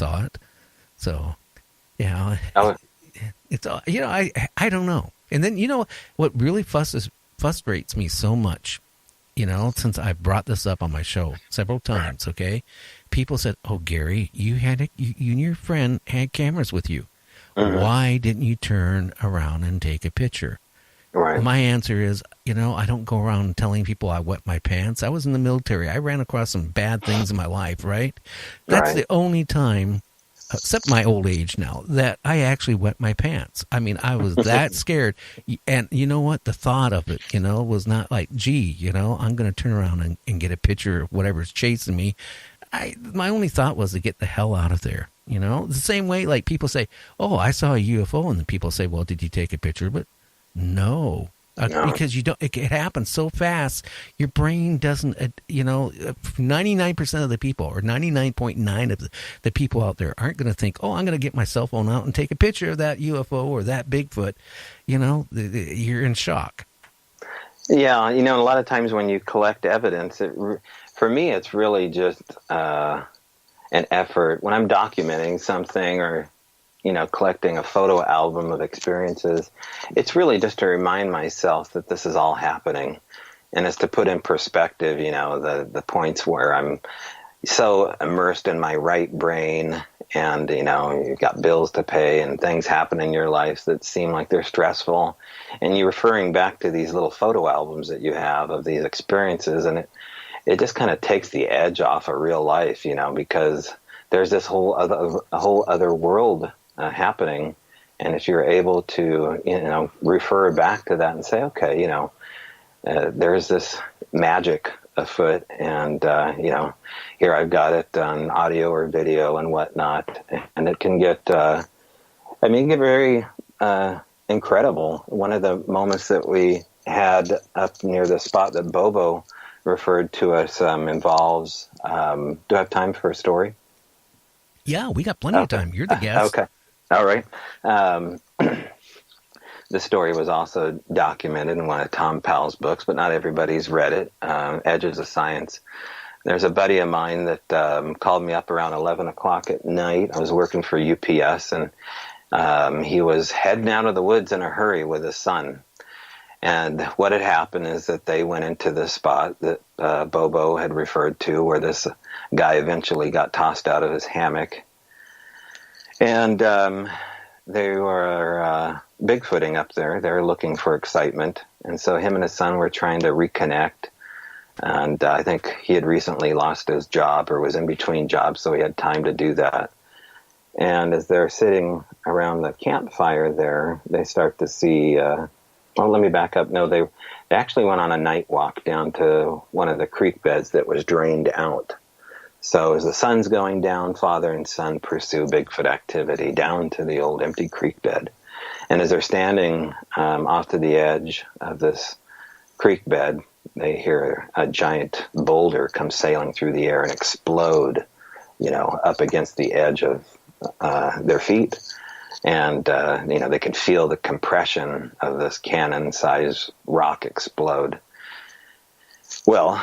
saw it. So, yeah, Oh, it's I don't know. And then what really frustrates me so much, since I brought this up on my show several times. Okay, people said, "Oh, Gary, you and your friend had cameras with you. mhm, Why didn't you turn around and take a picture?" right, My answer is, I don't go around telling people I wet my pants. I was in the military. I ran across some bad things in my life, right? That's right. the only time, except my old age now, that I actually wet my pants. I mean, I was that scared. And you know what? The thought of it, was not like, gee, I'm going to turn around and get a picture of whatever's chasing me. My only thought was to get the hell out of there. The same way, like people say, "Oh, I saw a UFO," and then people say, "Well, did you take a picture?" But no, No, because you don't. It happens so fast. Your brain doesn't. 99% of the people, or 99.9 of the people out there, aren't going to think, "Oh, I'm going to get my cell phone out and take a picture of that UFO or that Bigfoot." You're in shock. yeah, a lot of times when you collect evidence, for me, it's really just an effort. When I'm documenting something or, collecting a photo album of experiences, it's really just to remind myself that this is all happening. And it's to put in perspective, the points where I'm so immersed in my right brain and, you've got bills to pay and things happen in your life that seem like they're stressful. And you're referring back to these little photo albums that you have of these experiences. And it just kind of takes the edge off of real life, because there's this whole other world happening. And if you're able to, refer back to that and say, okay, there's this magic afoot, and here I've got it on audio or video and whatnot, and it can get, get very incredible. One of the moments that we had up near the spot that Bobo referred to us involves. Do I have time for a story? Yeah, we got plenty of Okay. time. You're the guest. Okay. All right. The story was also documented in one of Tom Powell's books, but not everybody's read it. Edges of Science. There's a buddy of mine that called me up around 11 o'clock at night. I was working for UPS, and he was heading out of the woods in a hurry with his son. And what had happened is that they went into the spot that Bobo had referred to, where this guy eventually got tossed out of his hammock. And they were Bigfooting up there. They were looking for excitement. And so him and his son were trying to reconnect. And I think he had recently lost his job or was in between jobs, so he had time to do that. And as they're sitting around the campfire there, they start to see... let me back up. No, they actually went on a night walk down to one of the creek beds that was drained out. So as the sun's going down, father and son pursue Bigfoot activity down to the old empty creek bed. And as they're standing off to the edge of this creek bed, they hear a giant boulder come sailing through the air and explode, up against the edge of their feet. And, they could feel the compression of this cannon-sized rock explode. Well,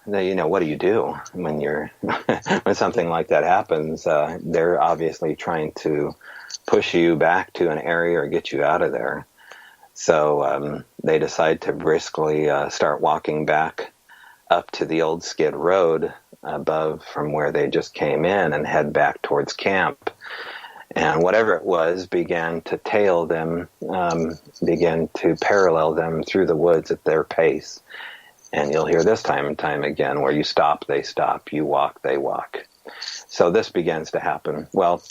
what do you do when when something like that happens? They're obviously trying to push you back to an area or get you out of there. So they decide to briskly start walking back up to the old skid road above from where they just came in and head back towards camp. And whatever it was began to tail them, began to parallel them through the woods at their pace. And you'll hear this time and time again, where you stop, they stop, you walk, they walk. So this begins to happen. Well,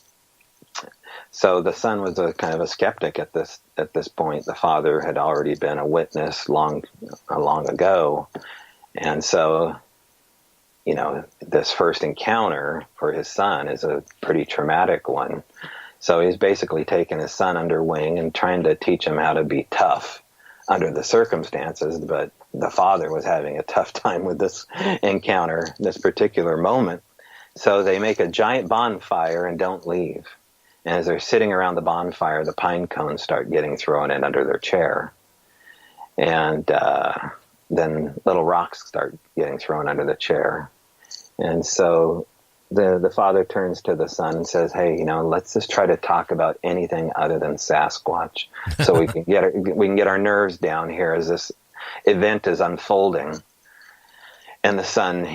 so the son was a kind of a skeptic at this point. The father had already been a witness long ago. And so, this first encounter for his son is a pretty traumatic one. So he's basically taken his son under wing and trying to teach him how to be tough under the circumstances. But the father was having a tough time with this encounter, this particular moment. So they make a giant bonfire and don't leave. And as they're sitting around the bonfire, the pine cones start getting thrown in under their chair. And then little rocks start getting thrown under the chair. And so the father turns to the son and says, "Hey, let's just try to talk about anything other than Sasquatch, so we can get our nerves down here as this event is unfolding." And the son,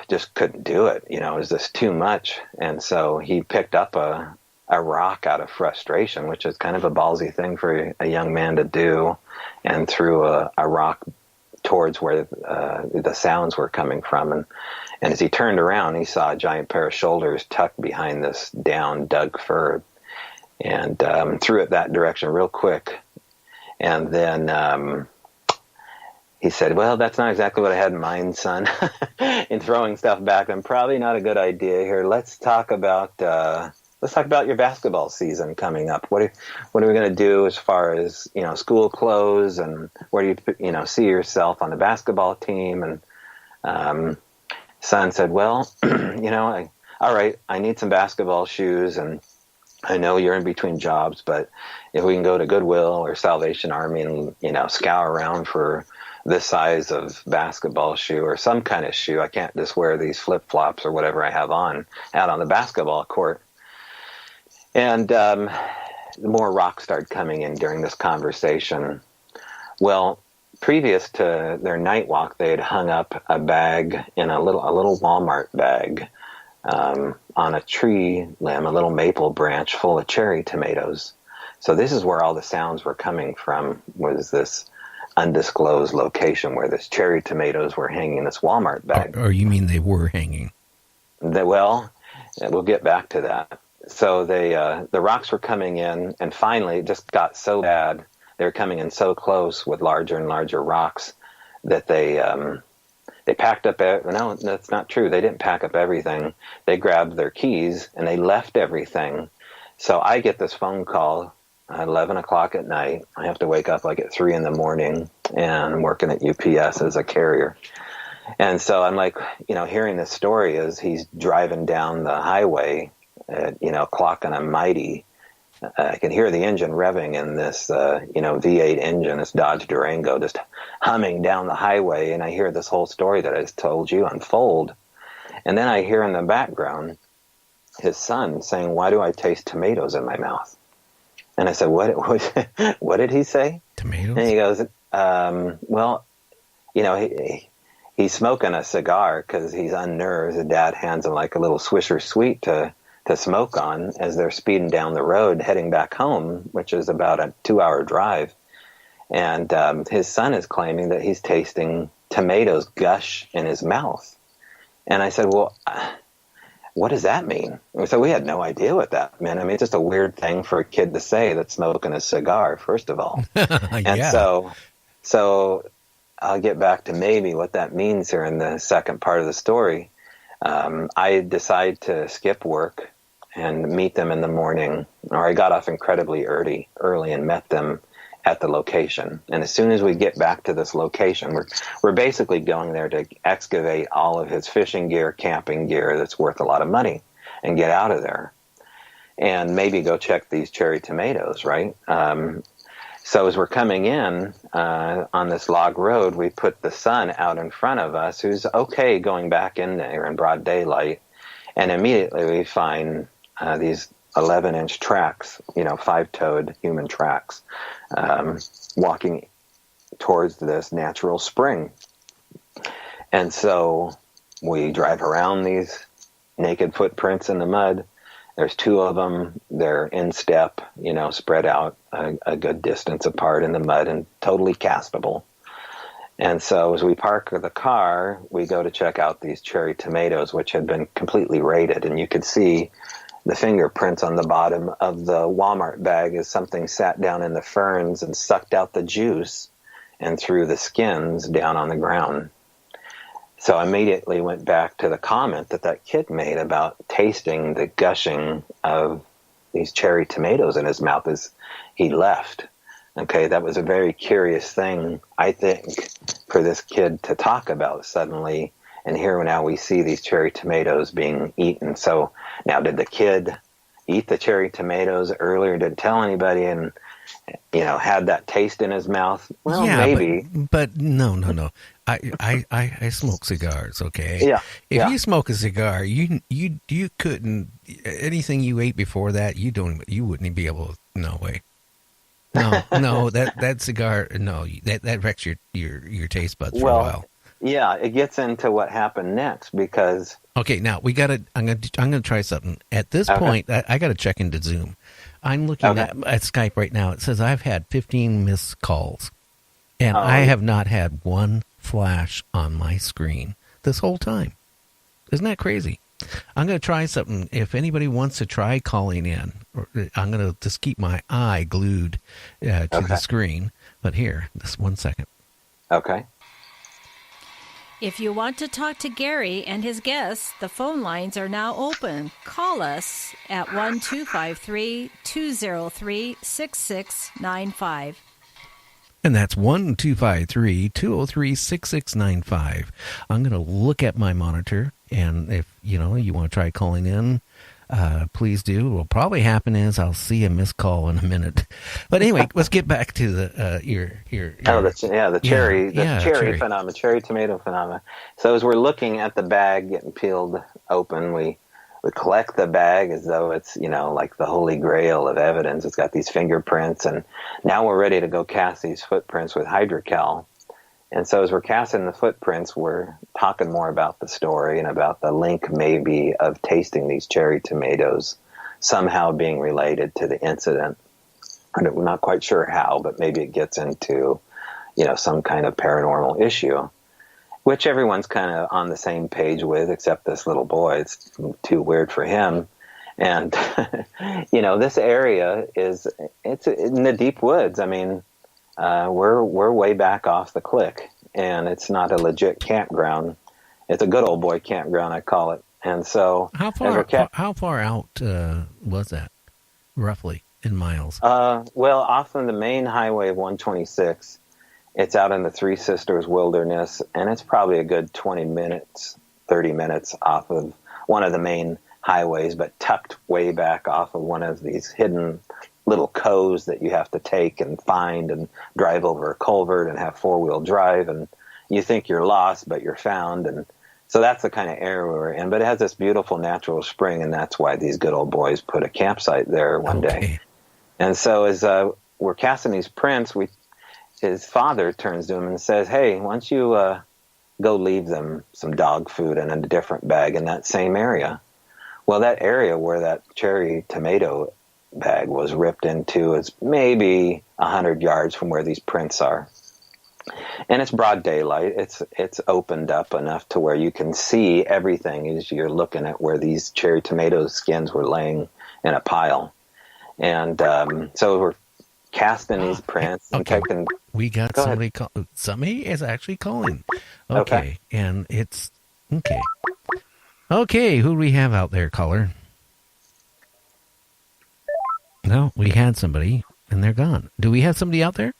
just couldn't do it. It was just too much, and so he picked up a rock out of frustration, which is kind of a ballsy thing for a young man to do, and threw a rock towards where the sounds were coming from. And as he turned around, he saw a giant pair of shoulders tucked behind this down dug fur, and threw it that direction real quick. And then he said, "Well, that's not exactly what I had in mind, son." In throwing stuff back, and probably not a good idea here. Let's talk about your basketball season coming up. What are we going to do as far as school clothes, and where do you see yourself on the basketball team? And son said, "Well, all right, I need some basketball shoes, and I know you're in between jobs, but if we can go to Goodwill or Salvation Army and scour around for this size of basketball shoe or some kind of shoe. I can't just wear these flip-flops or whatever I have on out on the basketball court." And more rocks started coming in during this conversation. Well, previous to their night walk, they had hung up a bag in a little Walmart bag on a tree limb, a little maple branch full of cherry tomatoes. So this is where all the sounds were coming from, was this undisclosed location where this cherry tomatoes were hanging in this Walmart bag. Or you mean they were hanging? Well, we'll get back to that. So the rocks were coming in, and finally it just got so bad. They were coming in so close with larger and larger rocks that they packed up. No, that's not true. They didn't pack up everything. They grabbed their keys and they left everything. So I get this phone call at 11 o'clock at night. I have to wake up like at 3 in the morning, and I'm working at UPS as a carrier. And so I'm like, hearing this story as he's driving down the highway, clocking a mighty. I can hear the engine revving in this, V8 engine, this Dodge Durango, just humming down the highway. And I hear this whole story that I just told you unfold. And then I hear in the background his son saying, "Why do I taste tomatoes in my mouth?" And I said, what did he say? Tomatoes? And he goes, well, he's smoking a cigar because he's unnerved. His dad hands him like a little Swisher Sweet to smoke on as they're speeding down the road heading back home, which is about a 2-hour drive. And his son is claiming that he's tasting tomatoes gush in his mouth. And I said, "Well, what does that mean?" So we had no idea what that meant. I mean, it's just a weird thing for a kid to say that's smoking a cigar, first of all. And Yeah. so I'll get back to maybe what that means here in the second part of the story. I decide to skip work and meet them in the morning, or I got off incredibly early and met them at the location. And as soon as we get back to this location, we're basically going there to excavate all of his fishing gear, camping gear that's worth a lot of money, and get out of there. And maybe go check these cherry tomatoes, right? So as we're coming in on this log road, we put the sun out in front of us, who's okay going back in there in broad daylight. And immediately we find these 11-inch tracks, 5-toed human tracks, walking towards this natural spring. And so we drive around these naked footprints in the mud. There's 2 of them. They're in step, spread out a good distance apart in the mud and totally castable. And so as we park the car, we go to check out these cherry tomatoes, which had been completely raided. And you could see the fingerprints on the bottom of the Walmart bag as something sat down in the ferns and sucked out the juice and threw the skins down on the ground. So I immediately went back to the comment that kid made about tasting the gushing of these cherry tomatoes in his mouth as he left. Okay, that was a very curious thing, I think, for this kid to talk about suddenly. And here now we see these cherry tomatoes being eaten. So now, did the kid eat the cherry tomatoes earlier? Didn't tell anybody and, had that taste in his mouth? Well, Yeah, maybe. But no. I smoke cigars. Okay. Yeah. If you smoke a cigar, you couldn't, anything you ate before that, you wouldn't be able to, no way. No, that cigar, no, that wrecks your taste buds for a while. Yeah, it gets into what happened next because. Okay, now I'm gonna try something. At this point, I got to check into Zoom. I'm looking at Skype right now. It says I've had 15 missed calls, and I have not had one flash on my screen this whole time. Isn't that crazy? I'm going to try something. If anybody wants to try calling in, I'm going to just keep my eye glued to the screen. But here, just 1 second. Okay. If you want to talk to Gary and his guests, the phone lines are now open. Call us at 1-253-203-6695. And that's 1-253-203-6695. I'm going to look at my monitor, and if you want to try calling in, please do. What'll probably happen is I'll see a missed call in a minute. But anyway, let's get back to the cherry phenomenon, cherry tomato phenomenon. So as we're looking at the bag getting peeled open, we collect the bag as though it's, like the holy grail of evidence. It's got these fingerprints, and now we're ready to go cast these footprints with hydrocal. And so as we're casting the footprints, we're talking more about the story and about the link maybe of tasting these cherry tomatoes somehow being related to the incident. I'm not quite sure how, but maybe it gets into, some kind of paranormal issue, which everyone's kind of on the same page with, except this little boy. It's too weird for him. And, this area it's in the deep woods. I mean, we're way back off the cliff, and it's not a legit campground. It's a good old boy campground, I call it. And so how far out was that, roughly, in miles? Well, off of the main highway of 126, it's out in the Three Sisters Wilderness, and it's probably a good 20 minutes, 30 minutes off of one of the main highways, but tucked way back off of one of these hidden little coves that you have to take and find and drive over a culvert and have four-wheel drive, and you think you're lost, but you're found. And so that's the kind of area we're in. But it has this beautiful natural spring, and that's why these good old boys put a campsite there one day. And so as we're casting these prints, his father turns to him and says, "Hey, why don't you go leave them some dog food in a different bag in that same area?" Well, that area where that cherry tomato bag was ripped into is maybe 100 yards from where these prints are. And it's broad daylight. It's opened up enough to where you can see everything as you're looking at where these cherry tomato skins were laying in a pile. And so we're casting these prints and taking. We got somebody somebody is actually calling. Okay. And it's okay. Okay, who do we have out there, caller? No, we had somebody and they're gone. Do we have somebody out there?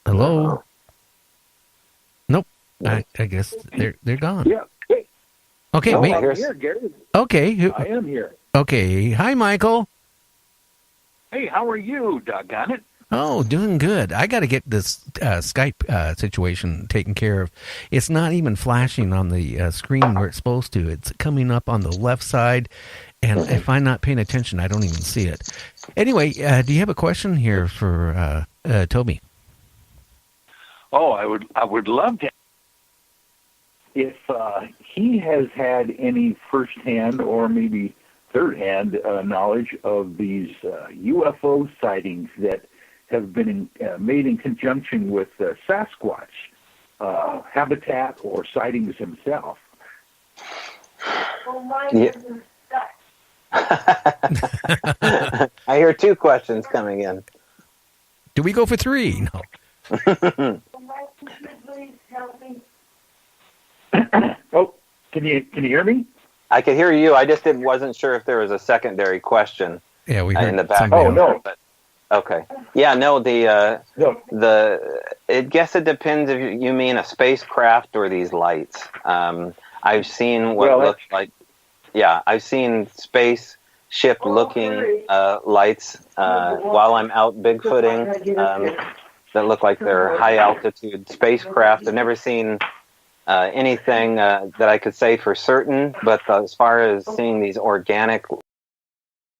Hello? Nope. I guess they're gone. Yeah. Okay, I'm here, Gary. Okay. I am here. Okay. Hi, Michael. Hey, how are you, doggone it? Oh, doing good. I got to get this Skype situation taken care of. It's not even flashing on the screen where it's supposed to. It's coming up on the left side, and if I'm not paying attention, I don't even see it. Anyway, do you have a question here for Toby? Oh, I would love to. If he has had any firsthand or maybe third-hand knowledge of these UFO sightings that have been made in conjunction with Sasquatch habitat or sightings himself. Yeah. I hear two questions coming in. Do we go for three? No. Oh, can you hear me? I could hear you. I just wasn't sure if there was a secondary question. Yeah, we heard in the back. Oh no. But, okay. Yeah, no. I guess it depends if you mean a spacecraft or these lights. I've seen what looks like. Yeah, I've seen spaceship looking lights while I'm out Bigfooting. that look like they're high altitude spacecraft. I've never seen anything that I could say for certain, but as far as seeing these organic